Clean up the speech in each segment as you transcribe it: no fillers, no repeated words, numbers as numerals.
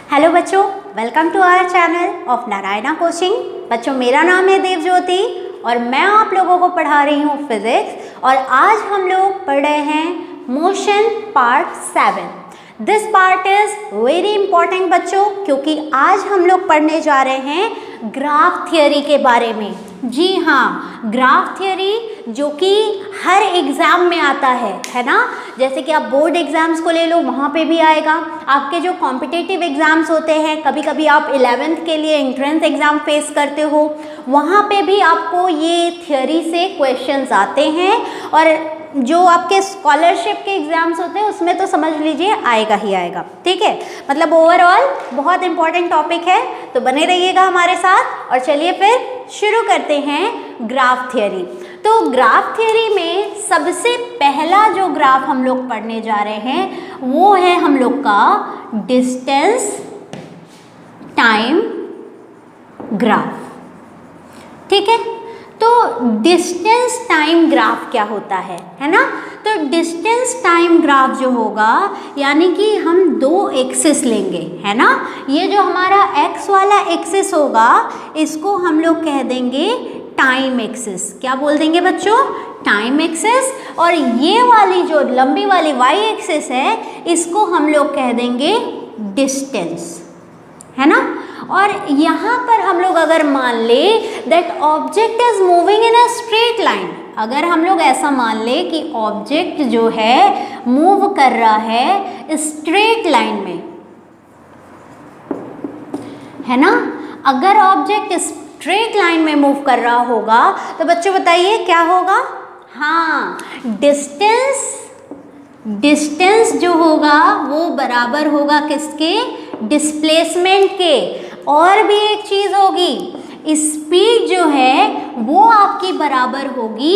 Hello बच्चों, welcome to our channel of Narayana coaching. बच्चों, मेरा नाम है देवज्योति और मैं आप लोगों को पढ़ा रही हूँ फिजिक्स। और आज हम लोग पढ़ रहे हैं motion part 7। This part is very important बच्चों, क्योंकि आज हम लोग पढ़ने जा रहे हैं ग्राफ थियरी के बारे में। जी हाँ, ग्राफ थियरी जो कि हर एग्ज़ाम में आता है ना। जैसे कि आप बोर्ड एग्ज़ाम्स को ले लो, वहाँ पे भी आएगा। आपके जो कॉम्पिटिटिव एग्ज़ाम्स होते हैं, कभी कभी आप 11th के लिए एंट्रेंस एग्ज़ाम फेस करते हो, वहाँ पे भी आपको ये थियरी से क्वेश्चंस आते हैं। और जो आपके स्कॉलरशिप के एग्ज़ाम्स होते हैं उसमें तो समझ लीजिए आएगा ही आएगा। ठीक है, मतलब ओवरऑल बहुत इंपॉर्टेंट टॉपिक है, तो बने रहिएगा हमारे साथ। और चलिए फिर शुरू करते हैं ग्राफ थियरी। तो ग्राफ थियरी में सबसे पहला जो ग्राफ हम लोग पढ़ने जा रहे हैं वो है हम लोग का डिस्टेंस टाइम ग्राफ। ठीक है, तो डिस्टेंस टाइम ग्राफ क्या होता है ना। तो डिस्टेंस टाइम ग्राफ जो होगा, यानी कि हम दो एक्सिस लेंगे, है ना। ये जो हमारा एक्स वाला एक्सिस होगा इसको हम लोग कह देंगे टाइम एक्सिस। क्या बोल देंगे बच्चों? Time axis. और ये वाली जो लंबी वाली वाई एक्सिस है इसको हम लोग कह देंगे डिस्टेंस, है ना। और यहाँ पर हम लोग अगर मान ले that object is moving in a straight line, अगर हम लोग ऐसा मान ले कि ऑब्जेक्ट जो है मूव कर रहा है स्ट्रेट लाइन में, है ना। अगर ऑब्जेक्ट स्ट्रेट लाइन में मूव कर रहा होगा तो बच्चों बताइए क्या होगा? हाँ, डिस्टेंस जो होगा वो बराबर होगा किसके? डिस्प्लेसमेंट के। और भी एक चीज होगी, स्पीड जो है वो आपकी बराबर होगी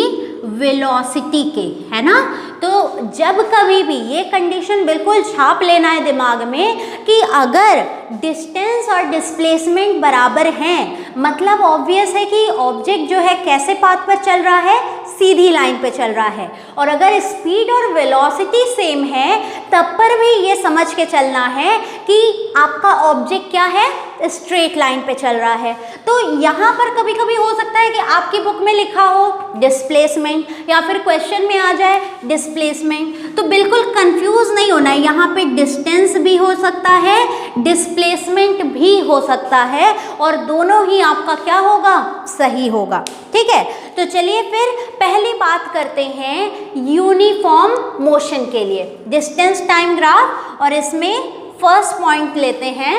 वेलोसिटी के, है ना। तो जब कभी भी ये कंडीशन बिल्कुल छाप लेना है दिमाग में कि अगर डिस्टेंस और डिस्प्लेसमेंट बराबर हैं, मतलब ऑब्वियस है कि ऑब्जेक्ट जो है कैसे पाथ पर चल रहा है? सीधी लाइन पे चल रहा है। और अगर स्पीड और वेलोसिटी सेम है तब पर भी ये समझ के चलना है कि आपका ऑब्जेक्ट क्या है? स्ट्रेट लाइन पे चल रहा है। तो यहाँ पर कभी कभी हो सकता है कि आपकी बुक में लिखा हो डिस्प्लेसमेंट या फिर क्वेश्चन में आ जाए डिस्प्लेसमेंट, तो बिल्कुल कंफ्यूज नहीं होना है। यहाँ पे डिस्टेंस भी हो सकता है, डिस्प्लेसमेंट भी हो सकता है, और दोनों ही आपका क्या होगा? सही होगा। ठीक है, तो चलिए फिर पहली बात करते हैं यूनिफॉर्म मोशन के लिए डिस्टेंस टाइम ग्राफ। और इसमें फर्स्ट पॉइंट लेते हैं,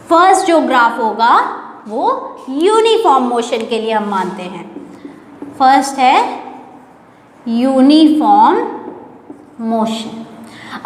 फर्स्ट जो ग्राफ होगा वो यूनिफॉर्म मोशन के लिए हम मानते हैं। फर्स्ट है यूनिफॉर्म मोशन।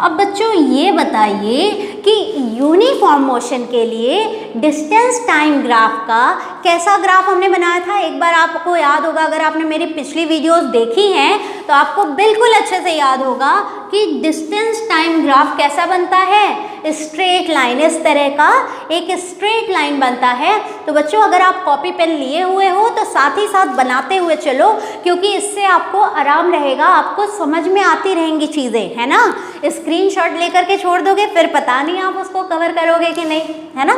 अब बच्चों ये बताइए कि यूनिफॉर्म मोशन के लिए डिस्टेंस टाइम ग्राफ का कैसा ग्राफ हमने बनाया था? एक बार आपको याद होगा, अगर आपने मेरी पिछली वीडियोस देखी हैं तो आपको बिल्कुल अच्छे से याद होगा कि डिस्टेंस टाइम ग्राफ कैसा बनता है? स्ट्रेट लाइन, इस तरह का एक स्ट्रेट लाइन बनता है। तो बच्चों अगर आप कॉपी पेन लिए हुए हो तो साथ ही साथ बनाते हुए चलो, क्योंकि इससे आपको आराम रहेगा, आपको समझ में आती रहेंगी चीज़ें, है ना। स्क्रीनशॉट लेकर के छोड़ दोगे फिर पता नहीं आप उसको कवर करोगे कि नहीं, है ना।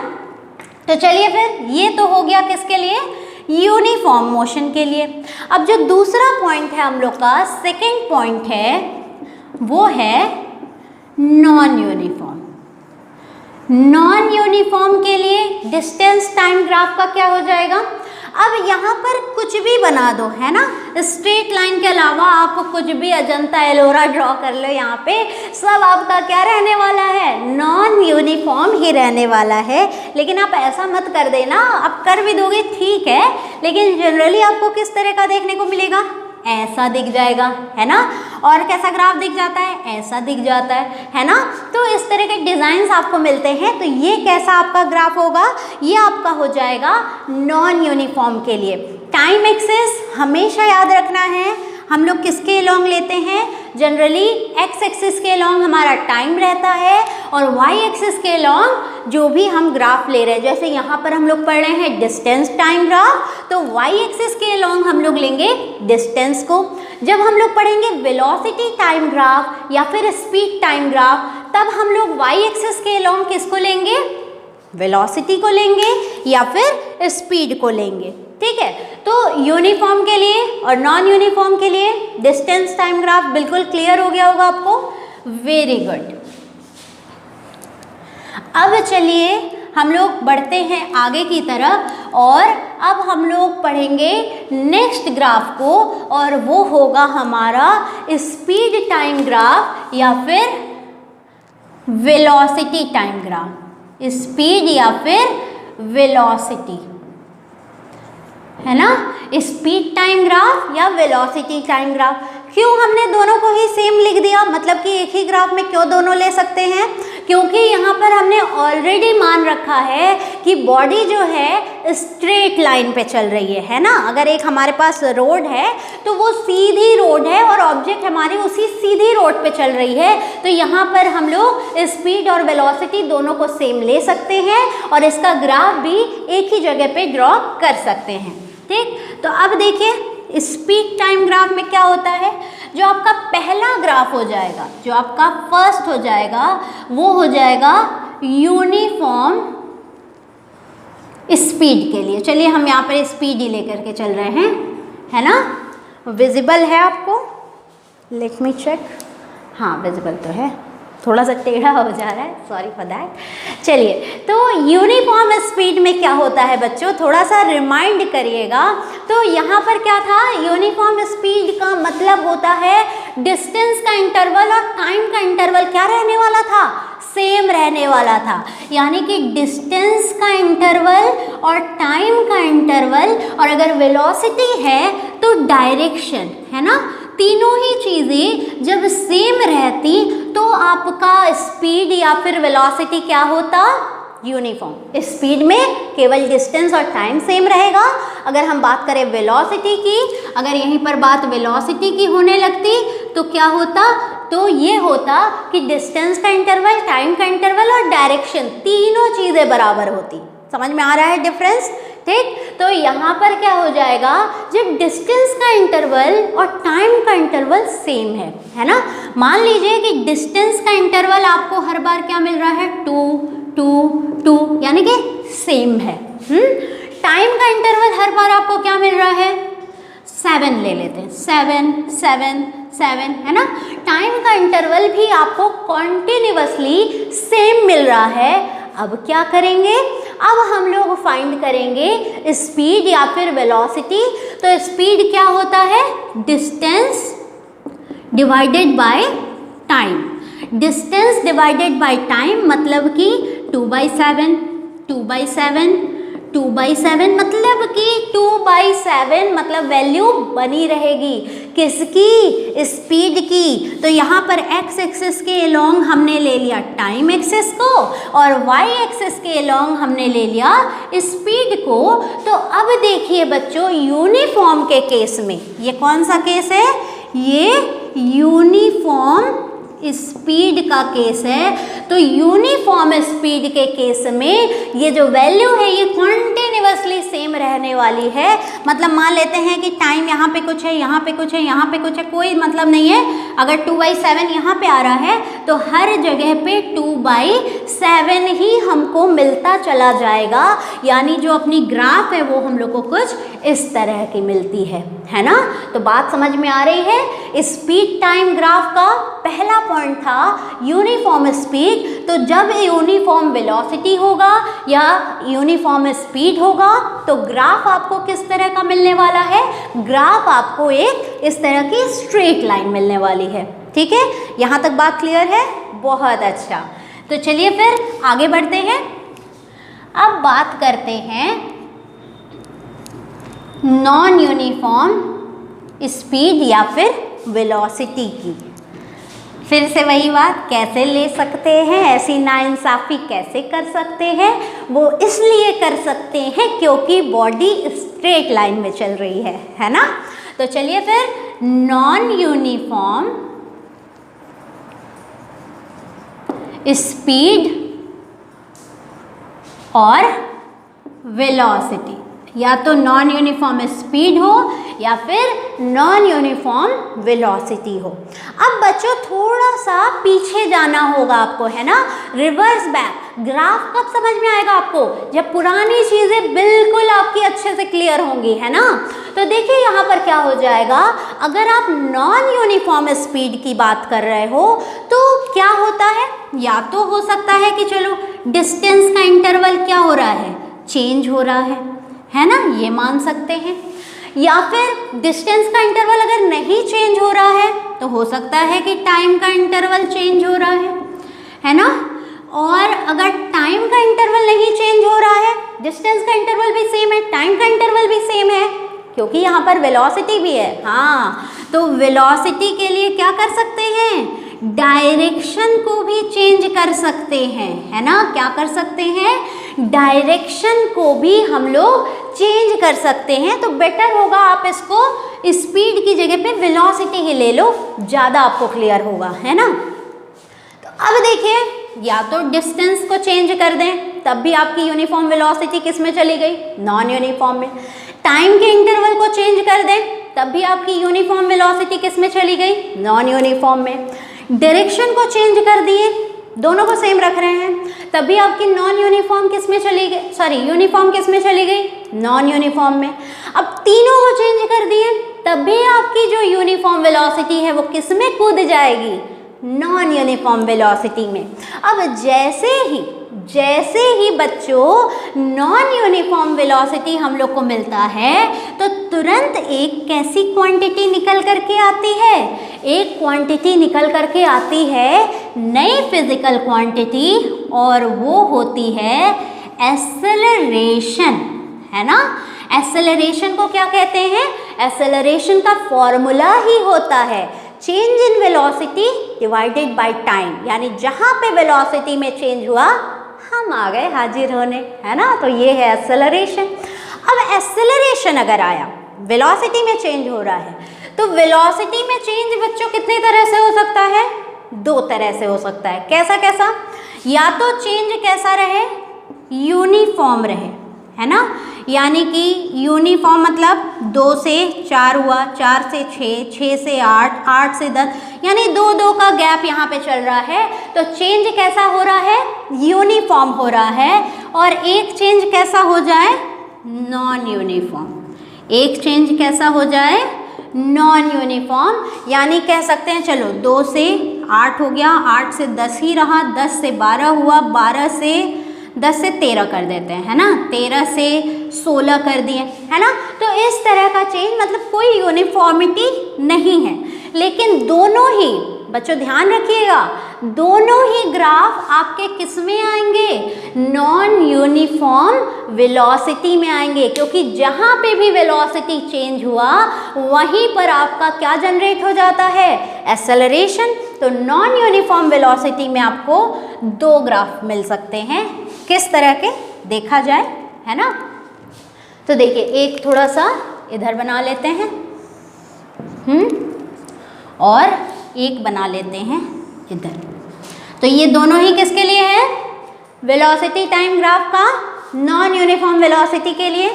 तो चलिए फिर ये तो हो गया किसके लिए? यूनिफॉर्म मोशन के लिए। अब जो दूसरा पॉइंट है हम लोग का, सेकेंड पॉइंट है, वो है नॉन यूनिफॉर्म। नॉन यूनिफॉर्म के लिए डिस्टेंस टाइम ग्राफ का क्या हो जाएगा? अब यहाँ पर कुछ भी बना दो, है ना। स्ट्रेट लाइन के अलावा आप कुछ भी अजंता एलोरा ड्रॉ कर लो, यहाँ पे सब आपका क्या रहने वाला है? नॉन यूनिफॉर्म ही रहने वाला है। लेकिन आप ऐसा मत कर देना, आप कर भी दोगे ठीक है, लेकिन जनरली आपको किस तरह का देखने को मिलेगा? ऐसा दिख जाएगा, है ना। और कैसा ग्राफ दिख जाता है? ऐसा दिख जाता है ना। तो इस तरह के डिज़ाइंस आपको मिलते हैं। तो ये कैसा आपका ग्राफ होगा? ये आपका हो जाएगा नॉन यूनिफॉर्म के लिए। टाइम एक्सिस हमेशा याद रखना है, हम लोग किसके अलोंग लेते हैं? जनरली एक्स एक्सिस के अलोंग हमारा टाइम रहता है, और वाई एक्सिस के अलोंग जो भी हम ग्राफ ले रहे हैं, जैसे यहाँ पर हम लोग पढ़ रहे हैं डिस्टेंस टाइम ग्राफ, तो वाई एक्सिस के अलोंग हम लोग लेंगे डिस्टेंस को। जब हम लोग पढ़ेंगे वेलोसिटी टाइम ग्राफ या फिर स्पीड टाइम ग्राफ, तब हम लोग वाई एक्सिस के अलोंग किसको लेंगे? वेलोसिटी को लेंगे या फिर स्पीड को लेंगे। ठीक है, तो यूनिफॉर्म के लिए और नॉन यूनिफॉर्म के लिए डिस्टेंस टाइम ग्राफ बिल्कुल क्लियर हो गया होगा आपको। Very good. अब चलिए हम लोग बढ़ते हैं आगे की तरफ और अब हम लोग पढ़ेंगे नेक्स्ट ग्राफ को, और वो होगा हमारा स्पीड टाइम ग्राफ या फिर वेलोसिटी टाइम ग्राफ। स्पीड या फिर वेलोसिटी, है ना, स्पीड टाइम ग्राफ या वेलोसिटी टाइम ग्राफ। क्यों हमने दोनों को ही सेम लिख दिया, मतलब कि एक ही ग्राफ में क्यों दोनों ले सकते हैं? क्योंकि यहाँ पर हमने ऑलरेडी मान रखा है कि बॉडी जो है स्ट्रेट लाइन पे चल रही है ना। अगर एक हमारे पास रोड है तो वो सीधी रोड है और ऑब्जेक्ट हमारी उसी सीधी रोड पे चल रही है, तो यहाँ पर हम लोग स्पीड और वेलोसिटी दोनों को सेम ले सकते हैं और इसका ग्राफ भी एक ही जगह पे ड्रॉ कर सकते हैं। ठीक, तो अब देखिए स्पीड टाइम ग्राफ में क्या होता है, जो आपका पहला ग्राफ हो जाएगा, जो आपका फर्स्ट हो जाएगा, वो हो जाएगा यूनिफॉर्म स्पीड के लिए। चलिए हम यहाँ पर स्पीड ही लेकर के चल रहे हैं, है ना। विजिबल है आपको? Let me check. हाँ विजिबल तो है, थोड़ा सा टेढ़ा हो जा रहा है, सॉरी फॉर दैट। चलिए, तो यूनिफॉर्म स्पीड में क्या होता है बच्चों, थोड़ा सा रिमाइंड करिएगा। तो यहाँ पर क्या था, यूनिफॉर्म स्पीड का मतलब होता है डिस्टेंस का इंटरवल और टाइम का इंटरवल क्या रहने वाला था, सेम रहने वाला था। यानी कि डिस्टेंस का इंटरवल और टाइम का इंटरवल, और अगर वेलोसिटी है तो डायरेक्शन, है ना। तीनों ही चीज़ें जब सेम रहती तो आपका स्पीड या फिर वेलोसिटी क्या होता, यूनिफॉर्म। स्पीड में केवल डिस्टेंस और टाइम सेम रहेगा। अगर हम बात करें वेलोसिटी की, अगर यहीं पर बात वेलोसिटी की होने लगती तो क्या होता, तो ये होता कि डिस्टेंस का इंटरवल, टाइम का इंटरवल और डायरेक्शन तीनों चीज़ें बराबर होती। समझ में आ रहा है डिफरेंस? ठीक, तो यहाँ पर क्या हो जाएगा, जब डिस्टेंस का इंटरवल और टाइम का इंटरवल सेम है ना। मान लीजिए कि डिस्टेंस का इंटरवल आपको हर बार क्या मिल रहा है, 2 2 2, यानी कि सेम है। टाइम का इंटरवल हर बार आपको क्या मिल रहा है, 7 ले लेते हैं, 7 7 7, है ना। टाइम का इंटरवल भी आपको कॉन्टिन्यूअसली सेम मिल रहा है। अब क्या करेंगे, अब हम लोग फाइंड करेंगे स्पीड या फिर वेलोसिटी। तो स्पीड क्या होता है, distance divided by time. Distance divided by time मतलब कि 2/7, 2/7, 2/7, मतलब कि 2/7 मतलब वैल्यू बनी रहेगी किसकी, स्पीड की। तो यहाँ पर एक्स एक्सिस के अलोंग हमने ले लिया टाइम एक्सिस को और वाई एक्सिस के अलोंग हमने ले लिया स्पीड को। तो अब देखिए बच्चों, यूनिफॉर्म के केस में, ये कौन सा केस है, ये यूनिफॉर्म स्पीड का केस है। तो यूनिफॉर्म स्पीड के केस में ये जो वैल्यू है ये कॉन्टिन्यूअसली सेम रहने वाली है। मतलब मान लेते हैं कि टाइम यहाँ पे कुछ है, यहाँ पे कुछ है, यहाँ पे कुछ है, कोई मतलब नहीं है। अगर 2/7 यहाँ पे आ रहा है तो हर जगह पे 2/7 ही हमको मिलता चला जाएगा। यानी जो अपनी ग्राफ है वो हम लोग को कुछ इस तरह की मिलती है ना। तो बात समझ में आ रही है। स्पीड टाइम ग्राफ का पहला पॉइंट था यूनिफॉर्म स्पीड। तो जब यूनिफॉर्म वेलोसिटी होगा या यूनिफॉर्म स्पीड होगा तो ग्राफ आपको किस तरह का मिलने वाला है, ग्राफ आपको एक इस तरह की स्ट्रेट लाइन मिलने वाली है। ठीक है, यहाँ तक बात क्लियर है? बहुत अच्छा। तो चलिए फिर आगे बढ़ते हैं। अब बात करते हैं नॉन यूनिफॉर्म स्पीड या फिर वेलोसिटी की। फिर से वही बात, कैसे ले सकते हैं, ऐसी नाइंसाफ़ी कैसे कर सकते हैं, वो इसलिए कर सकते हैं क्योंकि बॉडी स्ट्रेट लाइन में चल रही है ना। तो चलिए फिर नॉन यूनिफॉर्म स्पीड और वेलोसिटी, या तो नॉन यूनिफॉर्म स्पीड हो या फिर नॉन यूनिफॉर्म वेलोसिटी हो। अब बच्चों थोड़ा सा पीछे जाना होगा आपको, है ना, रिवर्स बैक। ग्राफ कब समझ में आएगा आपको? जब पुरानी चीज़ें बिल्कुल आपकी अच्छे से क्लियर होंगी, है ना। तो देखिए यहाँ पर क्या हो जाएगा, अगर आप नॉन यूनिफॉर्म स्पीड की बात कर रहे हो तो क्या होता है, या तो हो सकता है कि चलो डिस्टेंस का इंटरवल क्या हो रहा है, चेंज हो रहा है ना, ये मान सकते हैं। या फिर डिस्टेंस का इंटरवल अगर नहीं चेंज हो रहा है तो हो सकता है कि टाइम का इंटरवल चेंज हो रहा है ना। और अगर टाइम का इंटरवल नहीं चेंज हो रहा है, डिस्टेंस का इंटरवल भी सेम है, टाइम का इंटरवल भी सेम है, क्योंकि यहाँ पर वेलोसिटी भी है। हाँ, तो वेलोसिटी के लिए क्या कर सकते हैं, डायरेक्शन को भी चेंज कर सकते हैं, है ना। क्या कर सकते हैं, डायरेक्शन को भी हम लोग चेंज कर सकते हैं। तो बेटर होगा आप इसको स्पीड की जगह पे वेलोसिटी ही ले लो, ज़्यादा आपको क्लियर होगा, है ना। तो अब देखिए, या तो डिस्टेंस को चेंज कर दें तब भी आपकी यूनिफॉर्म वेलोसिटी किस में चली गई, नॉन यूनिफॉर्म में। टाइम के इंटरवल को चेंज कर दें तब भी आपकी यूनिफॉर्म वेलोसिटी किस में चली गई, नॉन यूनिफॉर्म में। डायरेक्शन को चेंज कर दिए, दोनों को सेम रख रहे हैं, तब भी आपकी नॉन यूनिफॉर्म किस में चली गई, सॉरी यूनिफॉर्म किस में चली गई, नॉन यूनिफॉर्म में। अब तीनों को चेंज कर दिए तब भी आपकी जो यूनिफॉर्म वेलोसिटी है वो किस में कूद जाएगी, नॉन यूनिफॉर्म वेलोसिटी में। अब जैसे ही बच्चों नॉन यूनिफॉर्म वेलोसिटी हम लोग को मिलता है तो तुरंत एक कैसी क्वांटिटी निकल करके आती है, एक क्वांटिटी निकल करके आती है नई फिजिकल क्वांटिटी, और वो होती है एक्सेलरेशन, है ना। एक्सेलरेशन को क्या कहते हैं, एक्सेलरेशन का फॉर्मूला ही होता है change in velocity divided by time, यानी जहाँ पे वेलोसिटी में चेंज हुआ हम आ गए हाजिर होने, है ना। तो ये है एक्सेलरेशन। अब एक्सेलरेशन अगर आया, वेलोसिटी में चेंज हो रहा है, तो वेलोसिटी में चेंज बच्चों कितनी तरह से हो सकता है, दो तरह से हो सकता है। कैसा कैसा, या तो चेंज कैसा रहे, यूनिफॉर्म रहे, है ना, यानी कि यूनिफॉर्म मतलब 2 से 4 हुआ, 4 से 6, 6 से 8, 8 से 10, यानी 2-2 का गैप यहाँ पे चल रहा है। तो चेंज कैसा हो रहा है, यूनिफॉर्म हो रहा है। और एक चेंज कैसा हो जाए, नॉन यूनिफॉर्म। एक चेंज कैसा हो जाए, नॉन यूनिफॉर्म, यानी कह सकते हैं चलो 2 से 8 हो गया, 8 से 10 ही रहा, 10 से 12 हुआ, 12 से 10 से 13 कर देते हैं, है ना, 13 से 16 कर दिए, है ना। तो इस तरह का चेंज, मतलब कोई यूनिफॉर्मिटी नहीं है। लेकिन दोनों ही बच्चों ध्यान रखिएगा, दोनों ही ग्राफ आपके किस में आएंगे, नॉन यूनिफॉर्म वेलोसिटी में आएंगे, क्योंकि जहाँ पे भी वेलोसिटी चेंज हुआ वहीं पर आपका क्या जनरेट हो जाता है, एक्सेलरेशन। तो नॉन यूनिफॉर्म वेलोसिटी में आपको 2 ग्राफ मिल सकते हैं, किस तरह के देखा जाए, है ना। तो देखिए एक थोड़ा सा इधर बना लेते हैं, और एक बना लेते हैं इधर। तो ये दोनों ही किसके लिए है, वेलोसिटी टाइम ग्राफ का नॉन यूनिफॉर्म वेलोसिटी के लिए।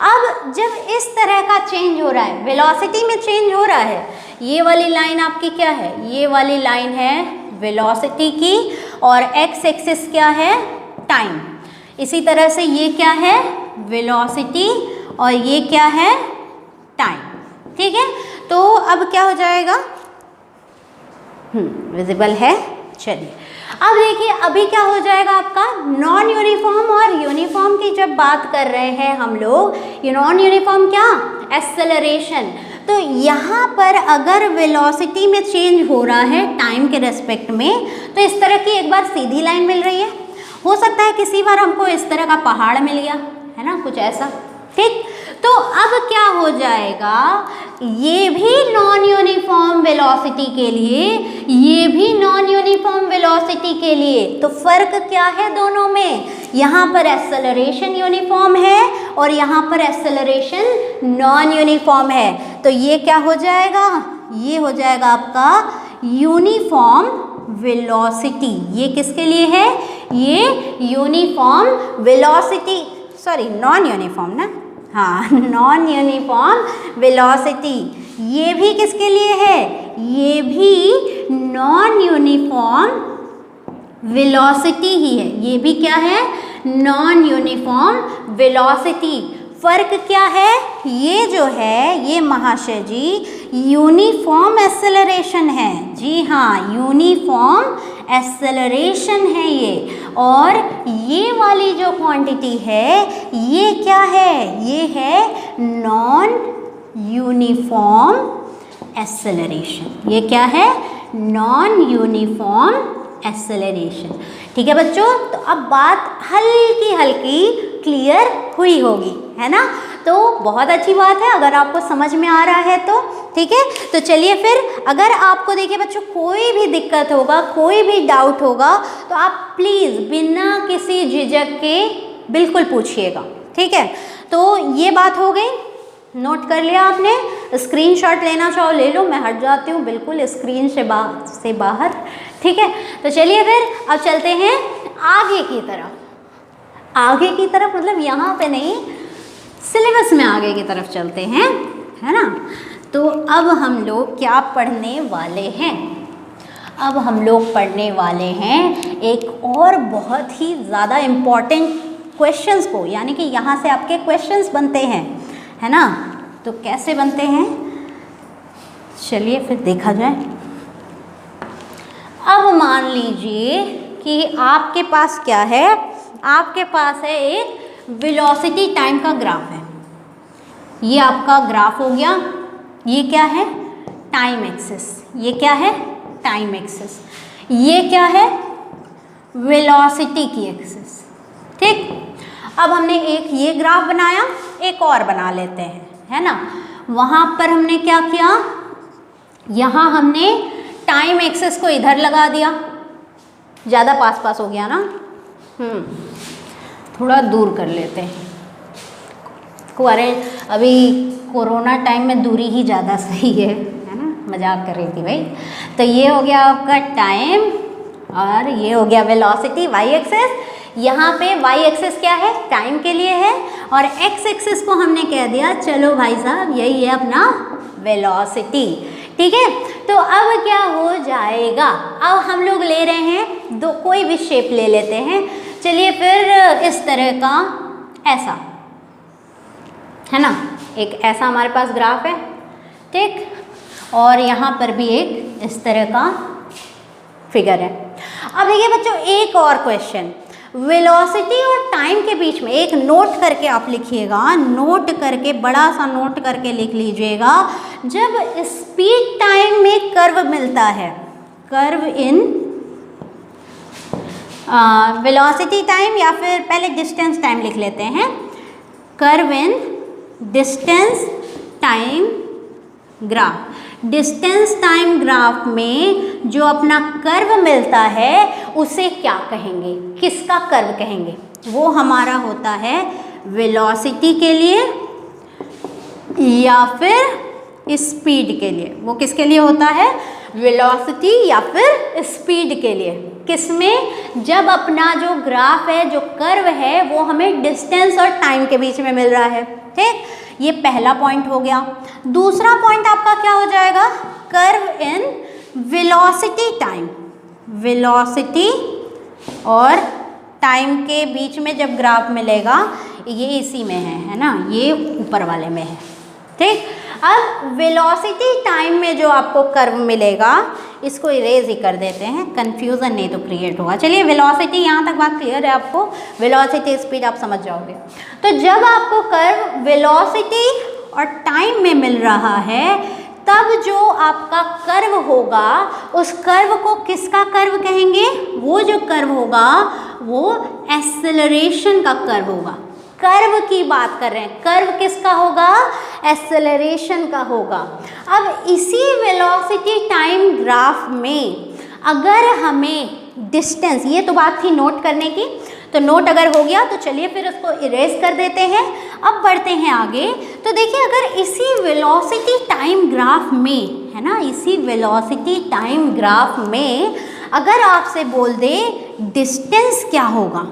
अब जब इस तरह का चेंज हो रहा है, वेलोसिटी में चेंज हो रहा है, ये वाली लाइन आपकी क्या है, ये वाली लाइन है वेलोसिटी की, और एक्स एक्सिस क्या है, टाइम। इसी तरह से ये क्या है, वेलोसिटी, और ये क्या है, टाइम। ठीक है, तो अब क्या हो जाएगा, विजिबल है। चलिए अब देखिए अभी क्या हो जाएगा आपका, नॉन यूनिफॉर्म और यूनिफॉर्म की जब बात कर रहे हैं हम लोग, नॉन यूनिफॉर्म क्या, एक्सेलरेशन। तो यहाँ पर अगर वेलोसिटी में चेंज हो रहा है टाइम के रेस्पेक्ट में, तो इस तरह की एक बार सीधी लाइन मिल रही है, हो सकता है किसी बार हमको इस तरह का पहाड़ मिल गया, है ना, कुछ ऐसा। ठीक, तो अब क्या हो जाएगा, ये भी नॉन यूनिफॉर्म वेलोसिटी के लिए, ये भी नॉन यूनिफॉर्म वेलोसिटी के लिए। तो फर्क क्या है दोनों में, यहाँ पर एक्सेलरेशन यूनिफॉर्म है और यहाँ पर एक्सेलरेशन नॉन यूनिफॉर्म है। तो ये क्या हो जाएगा, ये हो जाएगा आपका यूनिफॉर्म वेलोसिटी। ये किसके लिए है, ये uniform velocity, sorry non uniform ना, हाँ, नॉन यूनिफॉर्म वेलोसिटी, ये भी किसके लिए है, ये भी नॉन यूनिफॉर्म वेलोसिटी ही है, ये भी क्या है, नॉन यूनिफॉर्म वेलोसिटी। फर्क क्या है, ये जो है ये महाशय जी यूनिफॉर्म एक्सेलरेशन है, जी हाँ यूनिफॉर्म एक्सेलरेशन है ये, और ये वाली जो क्वांटिटी है ये क्या है, ये है नॉन यूनिफॉर्म एक्सेलरेशन, ये क्या है, नॉन यूनिफॉर्म एक्सेलरेशन। ठीक है बच्चों, तो अब बात हल्की हल्की क्लियर हुई होगी, है ना, तो बहुत अच्छी बात है अगर आपको समझ में आ रहा है तो। ठीक है, तो चलिए फिर, अगर आपको देखिए बच्चों कोई भी दिक्कत होगा, कोई भी डाउट होगा, तो आप प्लीज़ बिना किसी झिझक के बिल्कुल पूछिएगा। ठीक है, तो ये बात हो गई, नोट कर लिया आपने, स्क्रीनशॉट लेना चाहो ले लो, मैं हट जाती हूँ बिल्कुल स्क्रीन से बाहर। ठीक है, तो चलिए फिर अब चलते हैं आगे की तरफ, आगे की तरफ मतलब यहाँ पे नहीं, सिलेबस में आगे की तरफ चलते हैं, है ना। तो अब हम लोग क्या पढ़ने वाले हैं, अब हम लोग पढ़ने वाले हैं एक और बहुत ही ज़्यादा इम्पॉर्टेंट क्वेश्चंस को, यानी कि यहाँ से आपके क्वेश्चंस बनते हैं, है ना। तो कैसे बनते हैं, चलिए फिर देखा जाए। अब मान लीजिए कि आपके पास क्या है, आपके पास है एक वेलोसिटी टाइम का ग्राफ है, ये आपका ग्राफ हो गया, ये क्या है, टाइम एक्सिस, ये क्या है, टाइम एक्सिस, ये क्या है, वेलोसिटी की एक्सिस। ठीक, अब हमने एक ये ग्राफ बनाया, एक और बना लेते हैं, है ना। वहाँ पर हमने क्या किया, यहाँ हमने टाइम एक्सिस को इधर लगा दिया, ज़्यादा पास पास हो गया ना, थोड़ा दूर कर लेते हैं, अरे अभी कोरोना टाइम में दूरी ही ज़्यादा सही है ना, मजाक कर रही थी भाई। तो ये हो गया आपका टाइम और ये हो गया वेलोसिटी, वाई एक्सिस। यहाँ पे वाई एक्सिस क्या है, टाइम के लिए है, और एक्स एक्सिस को हमने कह दिया चलो भाई साहब यही है अपना वेलोसिटी। ठीक है, तो अब क्या हो जाएगा, अब हम लोग ले रहे हैं दो, कोई भी शेप ले लेते हैं, चलिए फिर इस तरह का, ऐसा है ना, एक ऐसा हमारे पास ग्राफ है। ठीक, और यहाँ पर भी एक इस तरह का फिगर है। अब देखिए बच्चों एक और क्वेश्चन, वेलोसिटी और टाइम के बीच में एक नोट करके आप लिखिएगा, नोट करके बड़ा सा नोट करके लिख लीजिएगा, जब स्पीड टाइम में कर्व मिलता है, कर्व इन वेलोसिटी टाइम, या फिर पहले डिस्टेंस टाइम लिख लेते हैं, कर्व इन distance time graph. Distance time graph में जो अपना कर्व मिलता है उसे क्या कहेंगे, किसका कर्व कहेंगे, वो हमारा होता है वेलोसिटी के लिए या फिर स्पीड के लिए। वो किसके लिए होता है, वेलोसिटी या फिर स्पीड के लिए। किसमें, जब अपना जो ग्राफ है, जो कर्व है, वो हमें डिस्टेंस और टाइम के बीच में मिल रहा है। ठीक, ये पहला पॉइंट हो गया। दूसरा पॉइंट आपका क्या हो जाएगा, curve in velocity time, velocity और टाइम के बीच में जब ग्राफ मिलेगा, ये इसी में है ना, ये ऊपर वाले में है। ठीक, अब वेलोसिटी टाइम में जो आपको कर्व मिलेगा, इसको इरेज ही कर देते हैं, कंफ्यूजन नहीं तो क्रिएट होगा। चलिए वेलोसिटी यहाँ तक बात क्लियर है आपको, वेलोसिटी स्पीड आप समझ जाओगे। तो जब आपको कर्व वेलोसिटी और टाइम में मिल रहा है, तब जो आपका कर्व होगा, उस कर्व को किसका कर्व कहेंगे, वो जो कर्व होगा वो एक्सेलरेशन का कर्व होगा। कर्व की बात कर रहे हैं, कर्व किसका होगा, एक्सेलरेशन का होगा। अब इसी वेलोसिटी टाइम ग्राफ में अगर हमें डिस्टेंस, ये तो बात थी नोट करने की, तो नोट अगर हो गया तो चलिए फिर उसको इरेज कर देते हैं। अब बढ़ते हैं आगे। तो देखिए अगर इसी वेलोसिटी टाइम ग्राफ में, है ना, इसी वेलोसिटी टाइम ग्राफ में अगर आपसे बोल दे डिस्टेंस क्या होगा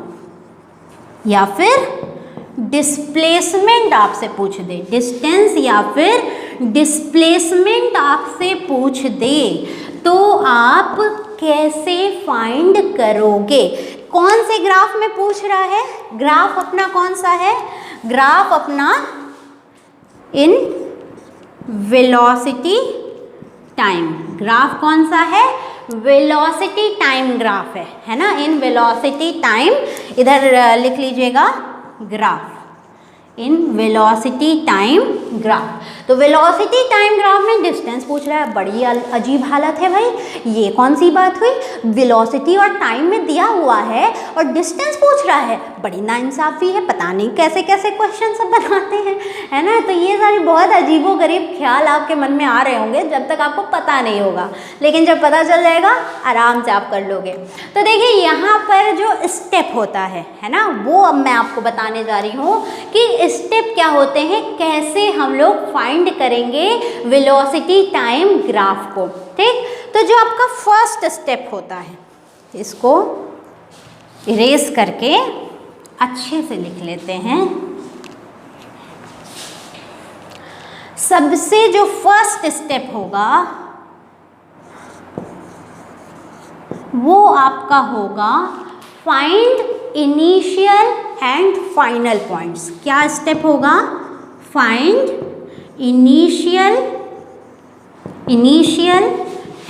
या फिर डिस्प्लेसमेंट आपसे पूछ दे, डिस्टेंस या फिर डिस्प्लेसमेंट आपसे पूछ दे, तो आप कैसे फाइंड करोगे? कौन से ग्राफ में पूछ रहा है? ग्राफ अपना कौन सा है? ग्राफ अपना इन वेलोसिटी टाइम, ग्राफ कौन सा है? वेलोसिटी टाइम ग्राफ है ना, इन वेलोसिटी टाइम, इधर लिख लीजिएगा graph, in velocity time graph. तो वेलोसिटी टाइम ग्राफ में डिस्टेंस पूछ रहा है, बड़ी अजीब हालत है भाई, ये कौन सी बात हुई? वेलोसिटी और टाइम में दिया हुआ है और डिस्टेंस पूछ रहा है, बड़ी नाइंसाफ़ी है, पता नहीं कैसे कैसे क्वेश्चन सब बनाते हैं, है ना। तो ये सारे बहुत अजीबोगरीब ख्याल आपके मन में आ रहे होंगे जब तक आपको पता नहीं होगा, लेकिन जब पता चल जाएगा आराम से आप कर लोगे। तो देखिए यहाँ पर जो स्टेप होता है ना, वो अब मैं आपको बताने जा रही हूँ कि स्टेप क्या होते हैं, कैसे हम लोग फाइंड करेंगे वेलोसिटी टाइम ग्राफ को। ठीक, तो जो आपका फर्स्ट स्टेप होता है, इसको इरेज करके अच्छे से लिख लेते हैं। सबसे जो फर्स्ट स्टेप होगा वो आपका होगा find initial and final points. क्या स्टेप होगा? Find initial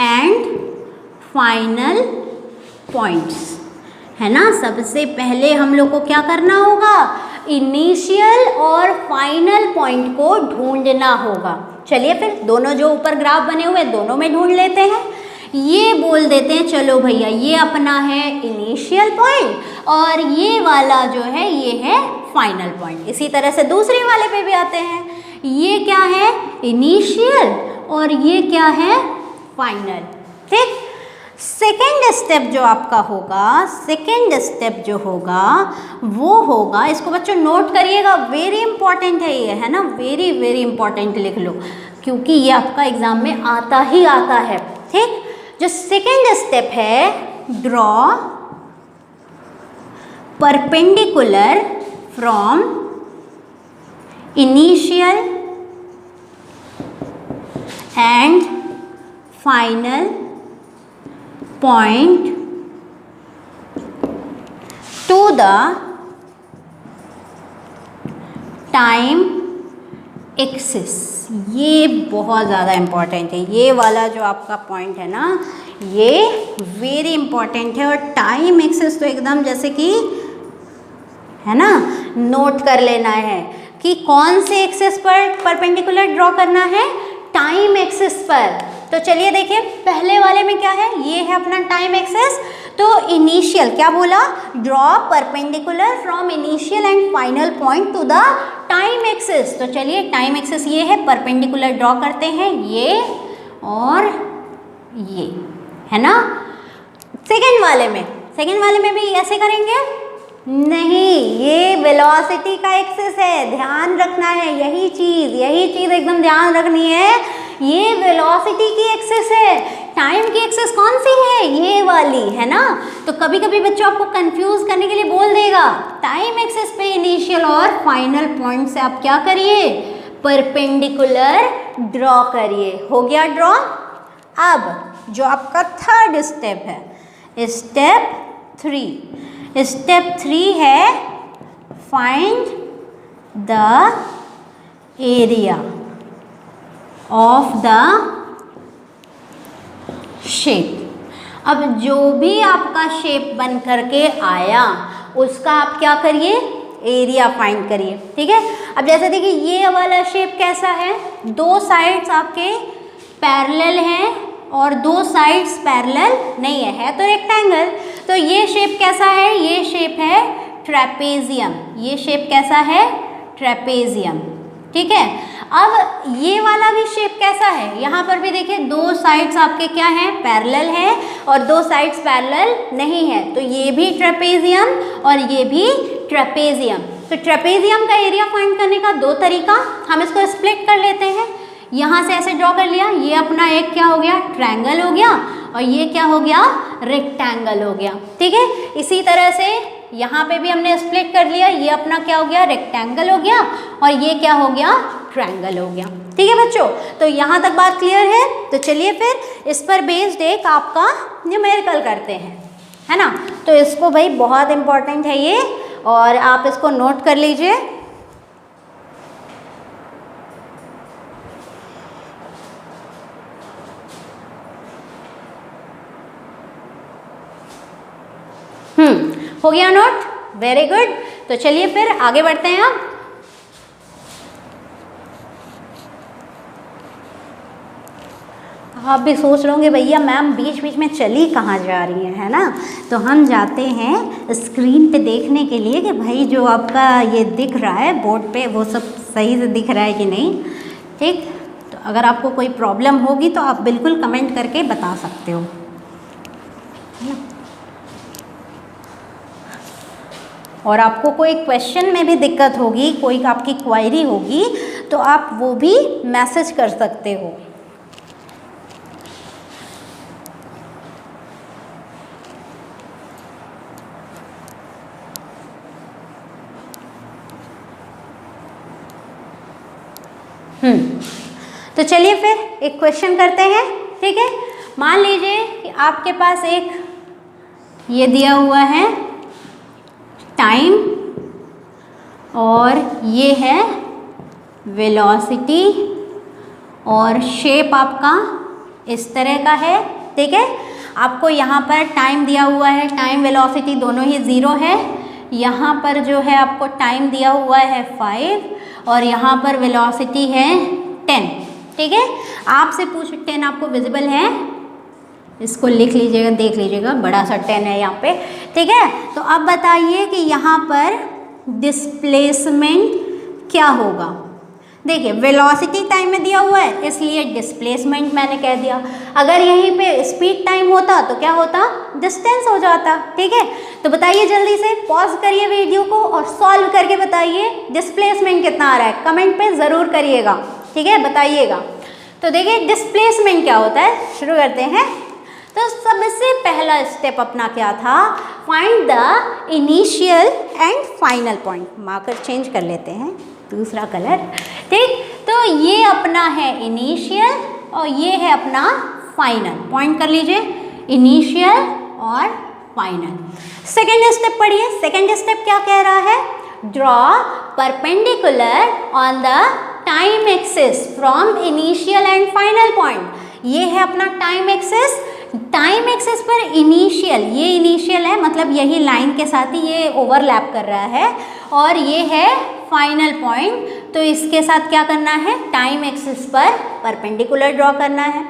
and final points, है ना। सबसे पहले हम लोग को क्या करना होगा? इनिशियल और फाइनल पॉइंट को ढूंढना होगा। चलिए फिर दोनों जो ऊपर ग्राफ बने हुए हैं दोनों में ढूंढ लेते हैं। ये बोल देते हैं चलो भैया ये अपना है इनिशियल पॉइंट और ये वाला जो है ये है फाइनल पॉइंट। इसी तरह से दूसरे वाले पे भी आते हैं, ये क्या है? इनिशियल और ये क्या है? फाइनल। ठीक, सेकेंड स्टेप जो आपका होगा, सेकेंड स्टेप जो होगा वो होगा, इसको बच्चों नोट करिएगा, वेरी इंपॉर्टेंट है ये, है ना, वेरी वेरी इंपॉर्टेंट लिख लो क्योंकि ये आपका एग्जाम में आता ही आता है। ठीक, जो सेकेंड स्टेप है, draw perpendicular from initial and final point two the time axis. ये बहुत ज़्यादा इम्पॉर्टेंट है, ये वाला जो आपका पॉइंट है ना ये वेरी इम्पॉर्टेंट है। और टाइम एक्सिस तो एकदम जैसे कि है ना, नोट कर लेना है कि कौन से एक्सिस पर परपेंडिकुलर ड्रॉ करना है? टाइम एक्सिस पर। तो चलिए देखिए पहले वाले में क्या है, ये है अपना टाइम एक्सिस। तो इनिशियल क्या बोला? Draw perpendicular from initial and final point two the time axis. तो चलिए टाइम एक्सिस ये है, परपेंडिकुलर ड्रॉ करते हैं ये और ये, है ना। सेकेंड वाले में भी ऐसे करेंगे? नहीं, ये वेलोसिटी का एक्सिस है, ध्यान रखना है, यही चीज़ एकदम ध्यान रखनी है। ये वेलोसिटी की एक्सिस है, टाइम की एक्सिस कौन सी है? ये वाली, है ना। तो कभी कभी बच्चों आपको कंफ्यूज करने के लिए बोल देगा, टाइम एक्सिस पे इनिशियल और फाइनल पॉइंट से आप क्या करिए? परपेंडिकुलर ड्रॉ करिए। हो गया ड्रॉ। अब जो आपका थर्ड स्टेप है, स्टेप 3 है find the area of the shape. अब जो भी आपका शेप बन करके आया उसका आप क्या करिए? एरिया फाइंड करिए। ठीक है, अब जैसे देखिए ये वाला शेप कैसा है, दो साइड्स आपके पैरेलल हैं और दो साइड्स पैरेलल नहीं है तो रेक्टेंगल। तो ये शेप कैसा है? ये शेप है ट्रेपेजियम। ये शेप कैसा है? ट्रेपेजियम। ठीक है, अब ये वाला भी शेप कैसा है? यहाँ पर भी देखिए दो साइड्स आपके क्या हैं? पैरेलल है और दो साइड्स पैरेलल नहीं है, तो ये भी ट्रेपेजियम और ये भी ट्रेपेजियम। तो ट्रेपेजियम का एरिया फाइंड करने का दो तरीका, हम इसको स्प्लिट कर लेते हैं। यहाँ से ऐसे ड्रॉ कर लिया, ये अपना एक क्या हो गया? ट्रायंगल हो गया और ये क्या हो गया, रेक्टेंगल हो गया। ठीक है, इसी तरह से यहाँ पे भी हमने स्प्लिट कर लिया, ये अपना क्या हो गया, रेक्टेंगल हो गया और ये क्या हो गया, ट्रायंगल हो गया। ठीक है बच्चों, तो यहाँ तक बात क्लियर है। तो चलिए फिर इस पर बेस्ड एक आपका न्यूमेरिकल करते हैं, है ना। तो इसको भाई बहुत इंपॉर्टेंट है ये, और आप इसको नोट कर लीजिए। हो गया नोट, वेरी गुड। तो चलिए फिर आगे बढ़ते हैं। आप भी सोच रहे होंगे भैया मैम बीच बीच में चली कहाँ जा रही हैं, है ना। तो हम जाते हैं स्क्रीन पे देखने के लिए कि भाई जो आपका ये दिख रहा है बोर्ड पे वो सब सही से दिख रहा है कि नहीं। ठीक, तो अगर आपको कोई प्रॉब्लम होगी तो आप बिल्कुल कमेंट करके बता सकते हो, है ना। और आपको कोई क्वेश्चन में भी दिक्कत होगी, कोई आपकी क्वायरी होगी, तो आप वो भी मैसेज कर सकते हो। तो चलिए फिर एक क्वेश्चन करते हैं। ठीक है, मान लीजिए कि आपके पास एक ये दिया हुआ है टाइम और ये है वेलोसिटी और शेप आपका इस तरह का है। ठीक है, आपको यहाँ पर टाइम दिया हुआ है, टाइम वेलोसिटी दोनों ही 0 है। यहाँ पर जो है आपको टाइम दिया हुआ है 5 और यहाँ पर वेलोसिटी है 10। ठीक है, आपसे पूछ 10 आपको विजिबल है, इसको लिख लीजिएगा, देख लीजिएगा, बड़ा सा 10 है यहाँ पे। ठीक है, तो अब बताइए कि यहाँ पर डिस्प्लेसमेंट क्या होगा। देखिए वेलोसिटी टाइम में दिया हुआ है इसलिए डिस्प्लेसमेंट मैंने कह दिया। अगर यहीं पे स्पीड टाइम होता तो क्या होता, डिस्टेंस हो जाता। ठीक है, तो बताइए जल्दी से, पॉज करिए वीडियो को और सॉल्व करके बताइए डिस्प्लेसमेंट कितना आ रहा है, कमेंट पे ज़रूर करिएगा। ठीक है, बताइएगा। तो देखिए डिस्प्लेसमेंट क्या होता है, शुरू करते हैं। तो सबसे पहला स्टेप अपना क्या था, find the initial and final point. Marker change कर लेते हैं, दूसरा कलर। ठीक, तो ये अपना है इनिशियल और ये है अपना फाइनल। पॉइंट कर लीजिए, इनिशियल और फाइनल। सेकेंड स्टेप पढ़िए, सेकेंड स्टेप क्या कह रहा है, draw perpendicular on the time axis from initial and final point. ये है अपना टाइम एक्सिस। टाइम एक्सिस पर इनिशियल, ये इनिशियल है मतलब यही लाइन के साथ ही ये ओवरलैप कर रहा है, और ये है फाइनल पॉइंट। तो इसके साथ क्या करना है, टाइम एक्सिस पर परपेंडिकुलर ड्रॉ करना है।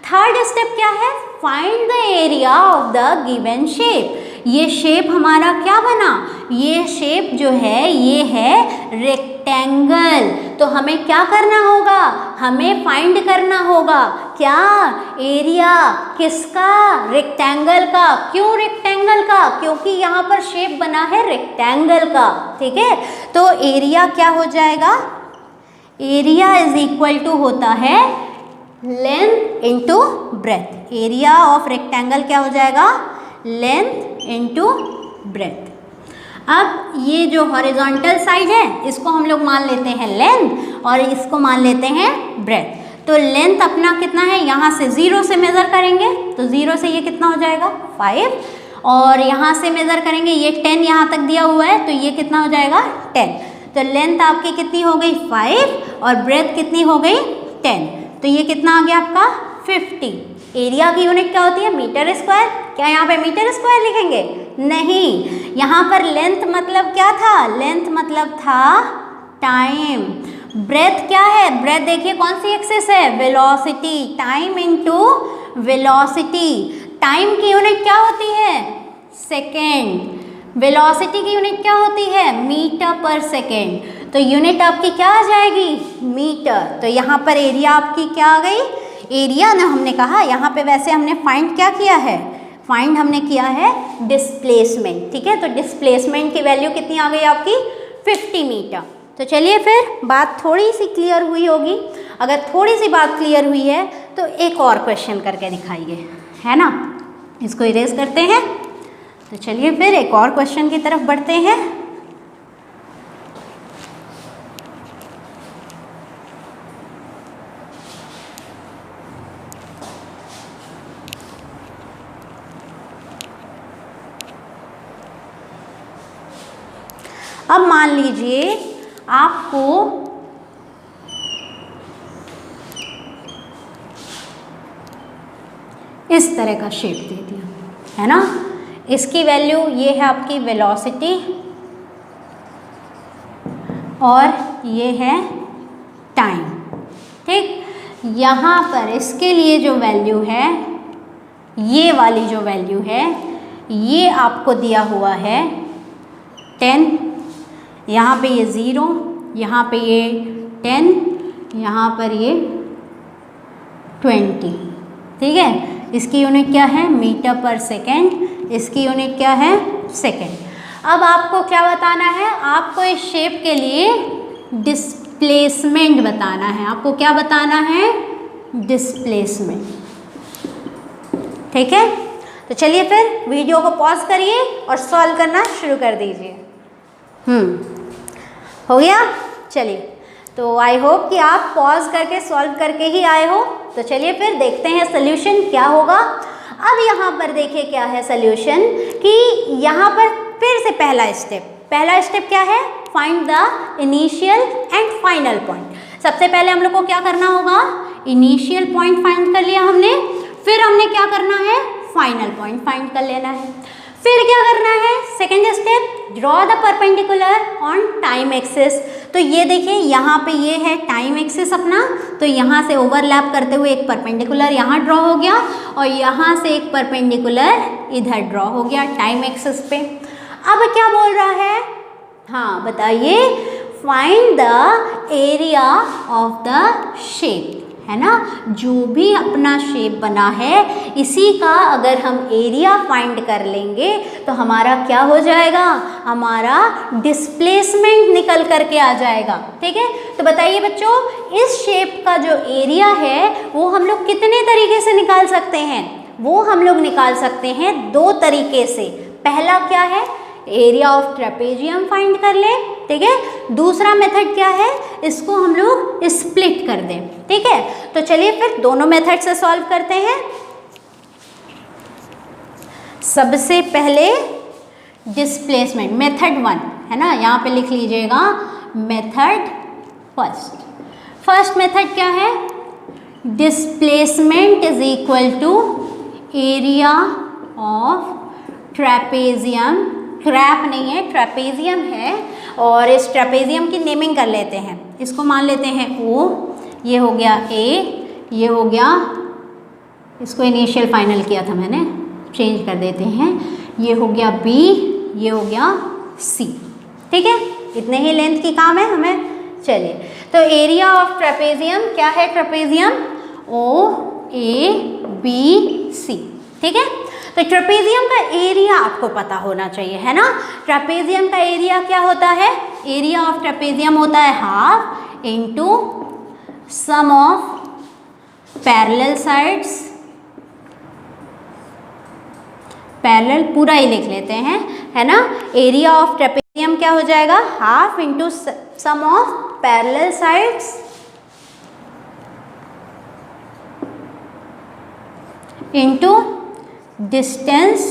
थर्ड स्टेप क्या है, find the area of the given shape. ये शेप हमारा क्या बना, ये शेप जो है ये है रेक्टेंगल। तो हमें क्या करना होगा, हमें फाइंड करना होगा क्या, एरिया किसका, रेक्टेंगल का। क्यों रेक्टेंगल का, क्योंकि यहाँ पर शेप बना है रेक्टेंगल का। ठीक है, तो एरिया क्या हो जाएगा, एरिया इज इक्वल टू होता है length into breadth. Area of rectangle क्या हो जाएगा, लेंथ इंटू ब्रेथ। अब ये जो हॉरिजॉन्टल साइड है इसको हम लोग मान लेते हैं लेंथ और इसको मान लेते हैं ब्रेथ। तो लेंथ अपना कितना है, यहाँ से 0 से मेज़र करेंगे तो 0 से ये कितना हो जाएगा 5, और यहाँ से मेज़र करेंगे ये 10 यहाँ तक दिया हुआ है तो ये कितना हो जाएगा 10। तो लेंथ आपकी कितनी हो गई 5 और ब्रेथ कितनी हो गई 10। तो ये कितना आ गया आपका 50। एरिया की यूनिट क्या होती है, मीटर स्क्वायर। क्या यहाँ पे मीटर स्क्वायर लिखेंगे, नहीं, यहाँ पर लेंथ मतलब क्या था, लेंथ मतलब था टाइम। ब्रेथ क्या है, ब्रेथ देखिए कौन सी एक्सिस है, velocity. Time into velocity. Time की यूनिट क्या होती है, सेकेंड। वेलोसिटी की यूनिट क्या होती है, मीटर पर सेकेंड। तो यूनिट आपकी क्या आ जाएगी, मीटर। तो यहाँ पर एरिया आपकी क्या आ गई, एरिया ना हमने कहा, यहाँ पे वैसे हमने फाइंड क्या किया है, फाइंड हमने किया है डिस्प्लेसमेंट। ठीक है, तो डिस्प्लेसमेंट की वैल्यू कितनी आ गई आपकी 50 मीटर। तो चलिए फिर बात थोड़ी सी क्लियर हुई होगी। अगर थोड़ी सी बात क्लियर हुई है तो एक और क्वेश्चन करके दिखाइए, है ना। इसको इरेज करते हैं। तो चलिए फिर एक और क्वेश्चन की तरफ बढ़ते हैं। अब मान लीजिए आपको इस तरह का शेप दे दिया, है ना। इसकी वैल्यू ये है आपकी वेलोसिटी और ये है टाइम, ठीक। यहाँ पर इसके लिए जो वैल्यू है, ये वाली जो वैल्यू है, ये आपको दिया हुआ है 10, यहाँ पे ये 0, यहाँ पे ये 10, यहाँ पर ये 20, ठीक है। इसकी यूनिट क्या है? मीटर पर सेकेंड। इसकी यूनिट क्या है? सेकेंड। अब आपको क्या बताना है? आपको इस शेप के लिए डिस्प्लेसमेंट बताना है। आपको क्या बताना है? डिस्प्लेसमेंट, ठीक है। तो चलिए फिर वीडियो को पॉज करिए और सॉल्व करना शुरू कर दीजिए। हो गया? चलिए, तो आई होप कि आप पॉज करके सॉल्व करके ही आए हो। तो चलिए फिर देखते हैं सोल्यूशन क्या होगा। अब यहाँ पर देखिए क्या है सोल्यूशन, कि यहाँ पर फिर से पहला स्टेप क्या है? Find the initial and final point. सबसे पहले हम लोग को क्या करना होगा? इनिशियल पॉइंट फाइंड कर लिया हमने, फिर हमने क्या करना है? फाइनल पॉइंट फाइंड कर लेना है। फिर क्या करना है? Second step, draw the perpendicular on time axis. तो ये देखिए यहाँ पे ये है टाइम एक्सिस अपना, तो यहाँ से ओवरलैप करते हुए एक परपेंडिकुलर यहाँ ड्रॉ हो गया और यहाँ से एक परपेंडिकुलर इधर ड्रॉ हो गया टाइम एक्सिस पे। अब क्या बोल रहा है? हाँ बताइए, find the area of the shape, है ना। जो भी अपना शेप बना है इसी का अगर हम एरिया फाइंड कर लेंगे तो हमारा क्या हो जाएगा? हमारा डिस्प्लेसमेंट निकल करके आ जाएगा, ठीक है। तो बताइए बच्चों, इस शेप का जो एरिया है वो हम लोग कितने तरीके से निकाल सकते हैं? वो हम लोग निकाल सकते हैं दो तरीके से। पहला क्या है? एरिया ऑफ ट्रेपेजियम फाइंड कर ले, ठीक है। दूसरा मेथड क्या है? इसको हम लोग स्प्लिट कर दें, ठीक है। तो चलिए फिर दोनों मेथड से सॉल्व करते हैं। सबसे पहले डिस्प्लेसमेंट, मेथड 1, है ना, यहाँ पे लिख लीजिएगा मेथड फर्स्ट मेथड क्या है? Displacement is equal to area of trapezium. Trap नहीं है, ट्रेपेजियम है, और इस ट्रेपेजियम की नेमिंग कर लेते हैं। इसको मान लेते हैं O, ये हो गया A, ये हो गया, इसको इनिशियल फाइनल किया था मैंने, चेंज कर देते हैं, ये हो गया B, ये हो गया C, ठीक है। इतने ही लेंथ की काम है हमें। चलिए, तो एरिया ऑफ ट्रेपेजियम क्या है? ट्रेपेजियम OABC, ठीक है। तो ट्रेपेजियम का एरिया आपको पता होना चाहिए, है ना। ट्रेपेजियम का एरिया क्या होता है? एरिया ऑफ ट्रेपेजियम होता है half into sum of parallel sides, parallel पूरा ही लिख लेते हैं, है ना। एरिया ऑफ ट्रेपेजियम क्या हो जाएगा? Half into sum of parallel sides into distance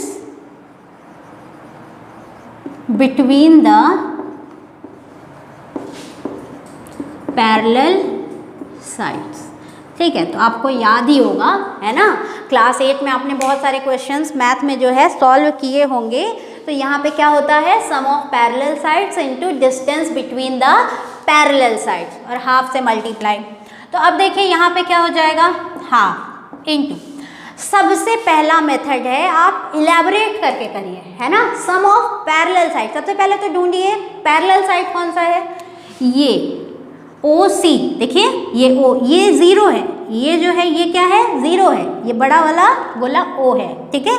between the parallel sides, ठीक है। तो आपको याद ही होगा, है ना, क्लास 8 में आपने बहुत सारे क्वेश्चंस मैथ में जो है सॉल्व किए होंगे। तो यहाँ पे क्या होता है? Sum of parallel sides into distance between the parallel sides और हाफ से मल्टीप्लाई। तो अब देखिए यहाँ पे क्या हो जाएगा? हाफ इंटू, सबसे पहला मेथड है, आप इलेबोरेट करके करिए, है ना। सम ऑफ पैरेलल साइड, सबसे पहले तो ढूंढिए पैरेलल साइड कौन सा है? ये OC, देखिए ये O, ये 0 है, ये जो है ये क्या है? 0 है, ये बड़ा वाला गोला O है, ठीक है।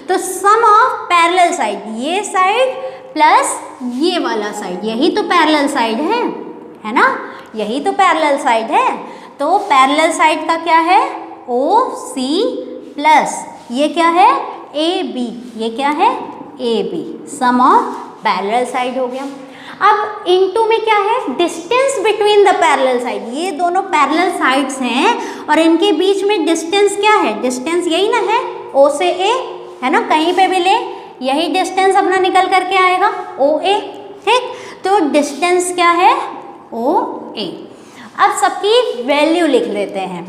तो सम ऑफ पैरेलल साइड, ये साइड प्लस ये वाला साइड, यही तो पैरेलल साइड है ना, यही तो पैरेलल साइड है। तो पैरेलल साइड का क्या है? OC प्लस ये क्या है ए बी, ये क्या है A B, sum of parallel side हो गया। अब इनटू में क्या है distance between the parallel side, ये दोनों पैरेलल साइड्स हैं और इनके बीच में डिस्टेंस क्या है, डिस्टेंस यही ना है ओ से ए, है ना, कहीं पे भी ले यही डिस्टेंस अपना निकल करके आएगा ओ ए, ठीक। तो डिस्टेंस क्या है ओ ए। अब सबकी वैल्यू लिख लेते हैं,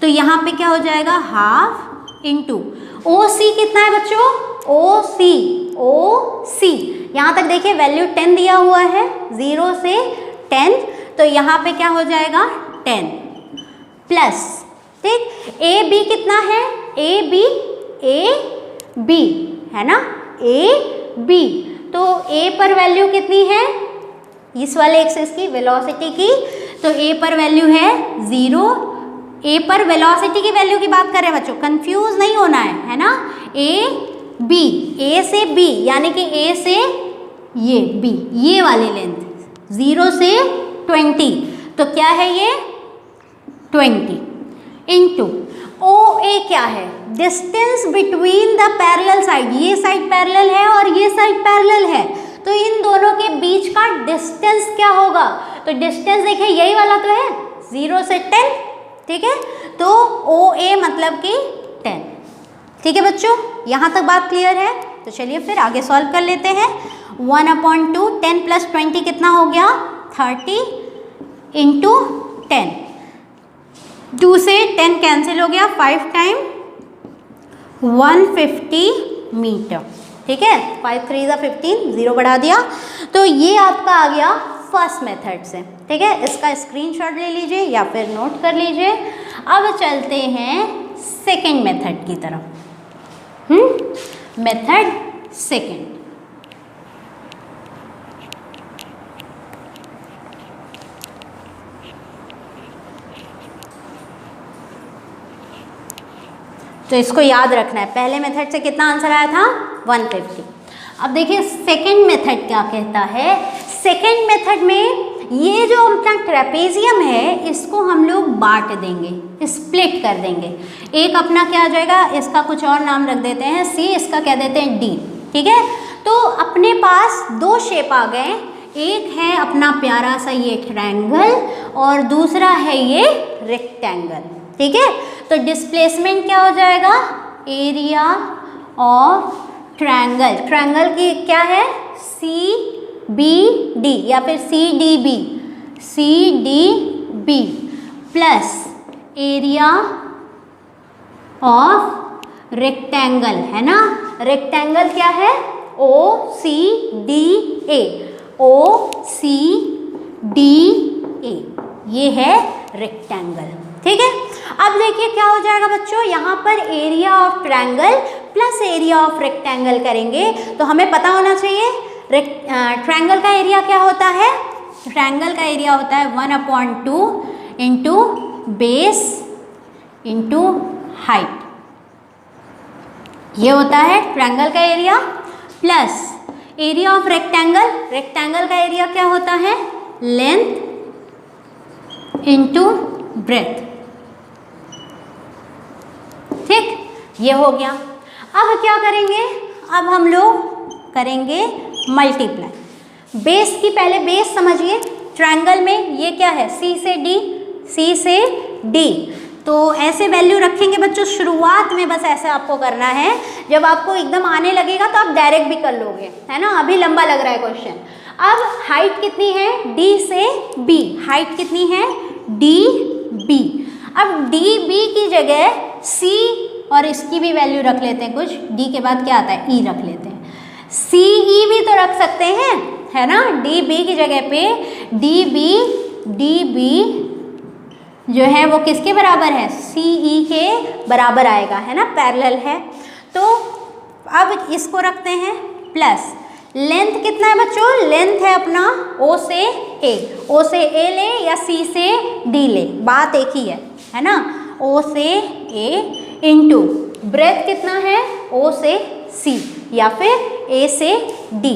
तो यहाँ पे क्या हो जाएगा हाफ इंटू ओ सी कितना है बच्चों, ओ सी यहाँ तक देखिए वैल्यू 10 दिया हुआ है 0 से 10, तो यहाँ पे क्या हो जाएगा 10 प्लस, ठीक। ए बी कितना है ए बी है ना, ए बी, तो ए पर वैल्यू कितनी है इस वाले एक्सिस की वेलोसिटी की, तो ए पर वैल्यू है 0। ए पर वेलोसिटी की वैल्यू की बात कर रहे हैं बच्चों, कंफ्यूज नहीं होना है ना, ए से बी यानी कि ए से ये बी, ये वाली लेंथ 0 से 20, तो क्या है ये 20 इंटू ओ ए क्या है distance between the parallel side, ये साइड पैरेलल है और ये साइड पैरेलल है, तो इन दोनों के बीच का डिस्टेंस क्या होगा, तो डिस्टेंस देखिए यही वाला तो है 0 से 10, ठीक है, तो ओ ए मतलब कि 10, ठीक है बच्चों, यहाँ तक बात क्लियर है। तो चलिए फिर आगे सॉल्व कर लेते हैं। 1/2 10 + 20 कितना हो गया 30 इंटू 10, 2 से 10 कैंसिल हो गया, 5 टाइम 150 मीटर, ठीक है, 5 3 = 15, 0 बढ़ा दिया, तो ये आपका आ गया फर्स्ट मेथड से, ठीक है। इसका स्क्रीनशॉट ले लीजिए या फिर नोट कर लीजिए। अब चलते हैं सेकंड मेथड की तरफ। मेथड सेकंड, तो इसको याद रखना है, पहले मेथड से कितना आंसर आया था 150। अब देखिए सेकंड मेथड क्या कहता है, सेकंड मेथड में ये जो अपना ट्रेपेजियम है इसको हम लोग बांट देंगे, स्प्लिट कर देंगे, एक अपना क्या आ जाएगा, इसका कुछ और नाम रख देते हैं सी, इसका कह देते हैं डी, ठीक है। तो अपने पास दो शेप आ गए, एक है अपना प्यारा सा ये ट्रायंगल और दूसरा है ये रेक्टेंगल, ठीक है। तो डिस्प्लेसमेंट क्या हो जाएगा, एरिया ऑफ ट्रायंगल, ट्रायंगल की क्या है सी बी डी या फिर C D B plus area of rectangle, है ना, रेक्टेंगल क्या है ओ सी डी ए, ये है रेक्टेंगल, ठीक है। अब देखिए क्या हो जाएगा बच्चों, यहाँ पर area of triangle plus area of rectangle करेंगे, तो हमें पता होना चाहिए ट्रायंगल का एरिया क्या होता है, ट्रायंगल का एरिया होता है 1/2 इंटू बेस इंटू हाइट, ये होता है ट्रायंगल का area, plus area of rectangle, rectangle का एरिया क्या होता है लेंथ इंटू ब्रेथ, ठीक, ये हो गया। अब क्या करेंगे, अब हम लोग करेंगे मल्टीप्लाई। बेस की पहले बेस समझिए, ट्रायंगल में ये क्या है सी से डी, तो ऐसे वैल्यू रखेंगे बच्चों शुरुआत में, बस ऐसे आपको करना है, जब आपको एकदम आने लगेगा तो आप डायरेक्ट भी कर लोगे, है ना, अभी लंबा लग रहा है क्वेश्चन। अब हाइट कितनी है डी से बी, हाइट कितनी है डी बी, अब डी बी की जगह सी और इसकी भी वैल्यू रख लेते हैं कुछ, डी के बाद क्या आता है ई रख लेते हैं, सी ई भी तो रख सकते हैं, है ना, डी बी की जगह पे डी बी जो है वो किसके बराबर है सी ई के बराबर आएगा, है ना, पैरेलल है। तो अब इसको रखते हैं प्लस लेंथ कितना है बच्चों, लेंथ है अपना ओ से ए ले या सी से डी ले, बात एक ही है ना, ओ से ए इंटू ब्रेथ कितना है ओ से सी या फिर ए से डी,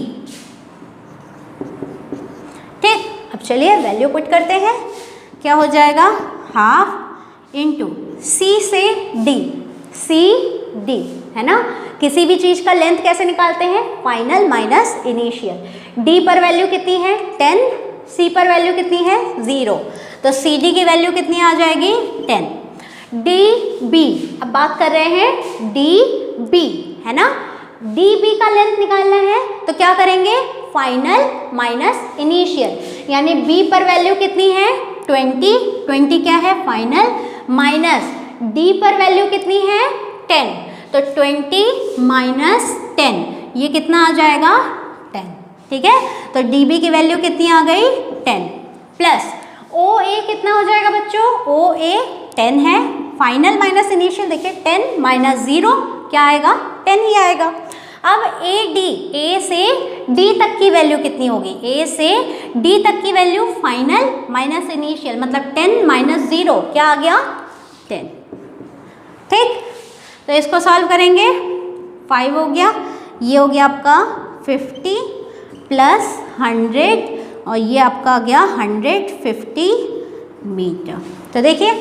ठीक। अब चलिए वैल्यू पुट करते हैं, क्या हो जाएगा हाफ इंटू सी से डी, है ना। किसी भी चीज़ का लेंथ कैसे निकालते हैं, फाइनल माइनस इनिशियल। डी पर वैल्यू कितनी है 10, सी पर वैल्यू कितनी है 0, तो सी डी की वैल्यू कितनी आ जाएगी 10। डी बी, अब बात कर रहे हैं डी बी, है ना। डी बी का लेंथ निकालना है तो क्या करेंगे, फाइनल माइनस इनिशियल, यानी बी पर वैल्यू कितनी है 20, 20 क्या है फाइनल, माइनस डी पर वैल्यू कितनी है 10, तो 20 माइनस 10 ये कितना आ जाएगा 10, ठीक है। तो डी बी की वैल्यू कितनी आ गई 10, प्लस ओ ए कितना हो जाएगा बच्चों, ओ ए 10 है, फाइनल माइनस इनिशियल देखिए 10 माइनस 0 क्या आएगा 10 ही आएगा। अब ए डी, ए से डी तक की वैल्यू कितनी होगी, ए से डी तक की वैल्यू फाइनल माइनस इनिशियल मतलब 10 माइनस 0 क्या आ गया 10, ठीक। तो इसको सॉल्व करेंगे, 5 हो गया, ये हो गया आपका 50 प्लस 100 और ये आपका आ गया 150 मीटर। तो देखिए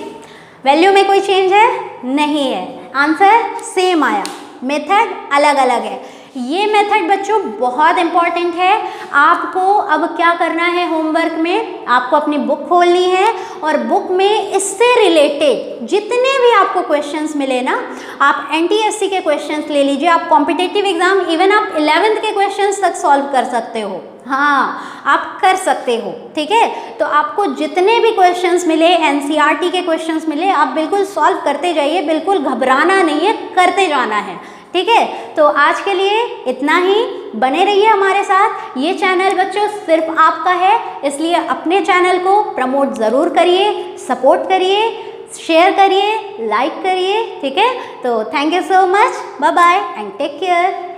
वैल्यू में कोई चेंज है नहीं है, आंसर सेम आया, मेथड अलग अलग है। ये मेथड बच्चों बहुत इंपॉर्टेंट है। आपको अब क्या करना है होमवर्क में, आपको अपनी बुक खोलनी है और बुक में इससे रिलेटेड जितने भी आपको क्वेश्चंस मिले ना, आप एनटीएससी के क्वेश्चंस ले लीजिए, आप कॉम्पिटिटिव एग्जाम इवन आप 11th के क्वेश्चंस तक सॉल्व कर सकते हो, हाँ आप कर सकते हो, ठीक है। तो आपको जितने भी क्वेश्चंस मिले, एनसीईआरटी के क्वेश्चंस मिले, आप बिल्कुल सॉल्व करते जाइए, बिल्कुल घबराना नहीं है, करते जाना है, ठीक है। तो आज के लिए इतना ही, बने रहिए हमारे साथ। ये चैनल बच्चों सिर्फ आपका है, इसलिए अपने चैनल को प्रमोट ज़रूर करिए, सपोर्ट करिए, शेयर करिए, लाइक करिए, ठीक है। तो thank you so much, bye bye and take care.